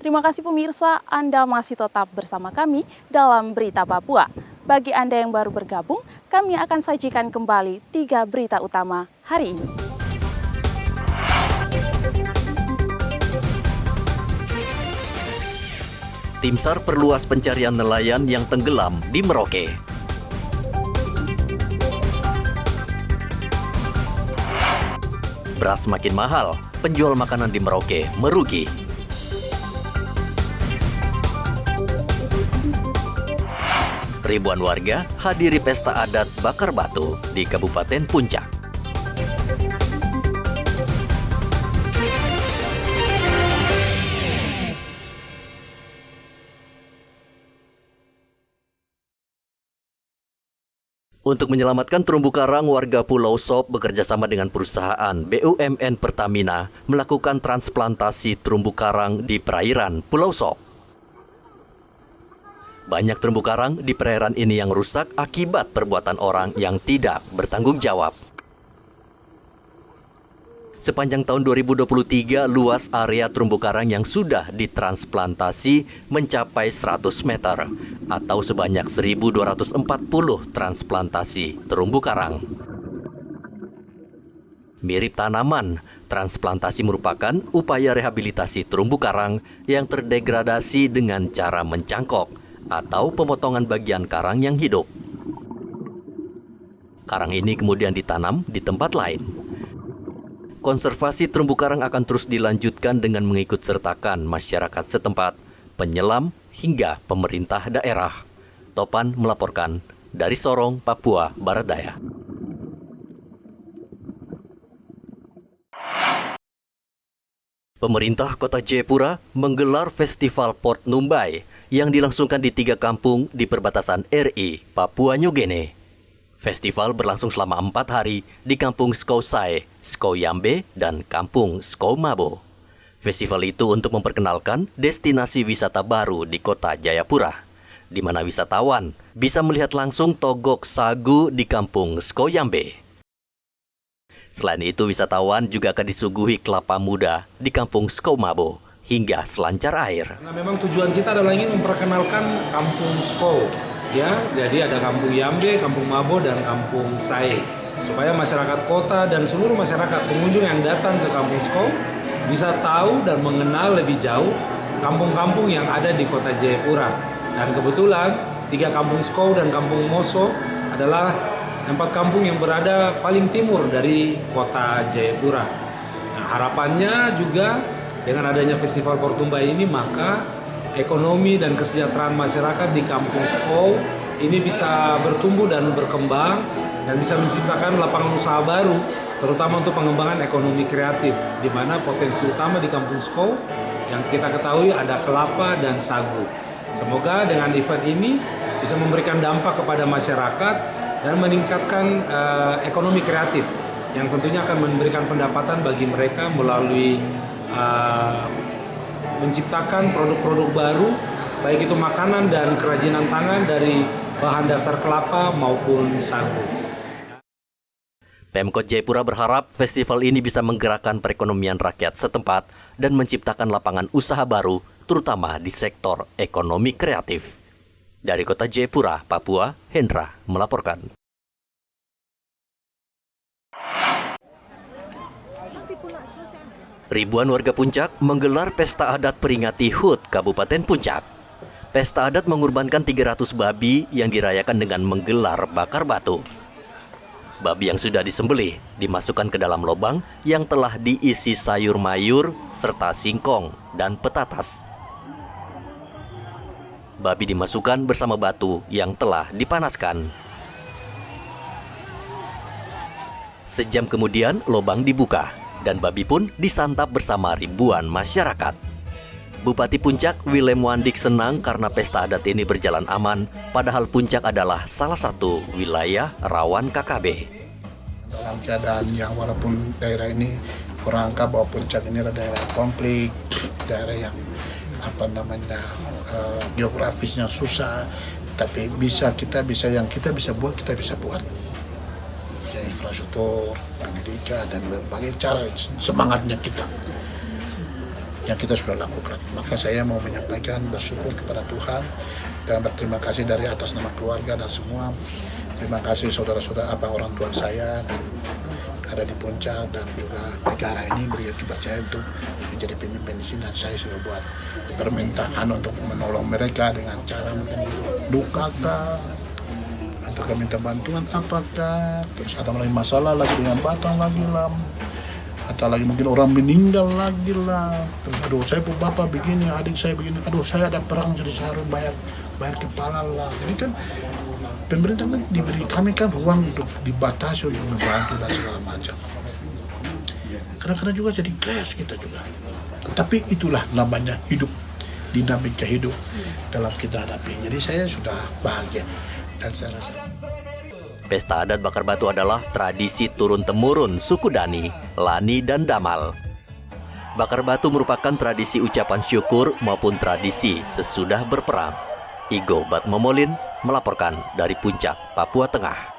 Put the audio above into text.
Terima kasih pemirsa, Anda masih tetap bersama kami dalam Berita Papua. Bagi Anda yang baru bergabung, kami akan sajikan kembali 3 berita utama hari ini. Tim SAR perluas pencarian nelayan yang tenggelam di Merauke. Beras makin mahal, penjual makanan di Merauke merugi. Ribuan warga hadiri pesta adat bakar batu di Kabupaten Puncak. Untuk menyelamatkan terumbu karang, warga Pulau Sop bekerjasama dengan perusahaan BUMN Pertamina melakukan transplantasi terumbu karang di perairan Pulau Sop. Banyak terumbu karang di perairan ini yang rusak akibat perbuatan orang yang tidak bertanggung jawab. Sepanjang tahun 2023, luas area terumbu karang yang sudah ditransplantasi mencapai 100 meter atau sebanyak 1.240 transplantasi terumbu karang. Mirip tanaman, transplantasi merupakan upaya rehabilitasi terumbu karang yang terdegradasi dengan cara mencangkok atau pemotongan bagian karang yang hidup. Karang ini kemudian ditanam di tempat lain. Konservasi terumbu karang akan terus dilanjutkan dengan mengikut sertakan masyarakat setempat, penyelam, hingga pemerintah daerah. Topan melaporkan dari Sorong, Papua Barat Daya. Pemerintah Kota Jayapura menggelar Festival Port Numbai yang dilangsungkan di 3 kampung di perbatasan RI, Papua New Guinea. Festival berlangsung selama 4 hari di Kampung Skousai, Skouyambe, dan Kampung Skoumabo. Festival itu untuk memperkenalkan destinasi wisata baru di Kota Jayapura, di mana wisatawan bisa melihat langsung togok sagu di Kampung Skouyambe. Selain itu, wisatawan juga akan disuguhi kelapa muda di Kampung Skoumabo hingga selancar air. Nah, memang tujuan kita adalah ingin memperkenalkan Kampung Skou. Ya, jadi ada Kampung Yambe, Kampung Mabo, dan Kampung Sai. Supaya masyarakat kota dan seluruh masyarakat pengunjung yang datang ke Kampung Skou bisa tahu dan mengenal lebih jauh kampung-kampung yang ada di Kota Jayapura. Dan kebetulan 3 Kampung Skou dan Kampung Moso adalah 4 kampung yang berada paling timur dari Kota Jayapura. Nah, harapannya juga dengan adanya Festival Port Numbai ini, maka ekonomi dan kesejahteraan masyarakat di Kampung Skou ini bisa bertumbuh dan berkembang dan bisa menciptakan lapangan usaha baru, terutama untuk pengembangan ekonomi kreatif, di mana potensi utama di Kampung Skou yang kita ketahui ada kelapa dan sagu. Semoga dengan event ini bisa memberikan dampak kepada masyarakat dan meningkatkan ekonomi kreatif yang tentunya akan memberikan pendapatan bagi mereka melalui menciptakan produk-produk baru, baik itu makanan dan kerajinan tangan dari bahan dasar kelapa maupun sagu. Pemkot Jayapura berharap festival ini bisa menggerakkan perekonomian rakyat setempat dan menciptakan lapangan usaha baru, terutama di sektor ekonomi kreatif. Dari Kota Jayapura, Papua, Hendra melaporkan. Ribuan warga Puncak menggelar pesta adat peringati HUT Kabupaten Puncak. Pesta adat mengorbankan 300 babi yang dirayakan dengan menggelar bakar batu. Babi yang sudah disembelih dimasukkan ke dalam lubang yang telah diisi sayur mayur serta singkong dan petatas. Babi dimasukkan bersama batu yang telah dipanaskan. Sejam kemudian lubang dibuka dan babi pun disantap bersama ribuan masyarakat. Bupati Puncak Willem Wandik senang karena pesta adat ini berjalan aman, padahal Puncak adalah salah satu wilayah rawan KKB. Dalam keadaan yang walaupun daerah ini orang anggap bahwa Puncak ini adalah daerah konflik, daerah yang geografisnya susah, tapi kita bisa buat. Ya, infrastruktur, pendidikan dan berbagai cara, semangatnya kita yang kita sudah lakukan. Maka saya mau menyampaikan bersyukur kepada Tuhan dan berterima kasih dari atas nama keluarga dan semua. Terima kasih saudara-saudara orang tua saya dan ada di Puncak dan juga negara ini beri kepercayaan untuk menjadi pemimpin di sini, dan saya sudah buat permintaan untuk menolong mereka dengan cara mungkin duka kah, atau minta bantuan apakah, terus ada lagi masalah lagi dengan Batang lagi lah, atau lagi mungkin orang meninggal lagi lah, terus aduh saya pun bapak begini, adik saya begini, aduh saya ada perang jadi saya harus bayar kepala lah. Jadi kan pemerintah diberi kami kan ruang untuk dibatasi untuk membantu dan segala macam. Kadang-kadang juga jadi crash kita juga. Tapi itulah namanya hidup, dinamika hidup dalam kita hadapi. Jadi saya sudah bahagia dan saya rasa. Pesta adat bakar batu adalah tradisi turun-temurun suku Dani, Lani, dan Damal. Bakar batu merupakan tradisi ucapan syukur maupun tradisi sesudah berperang. Igo Batmomolin melaporkan dari Puncak, Papua Tengah.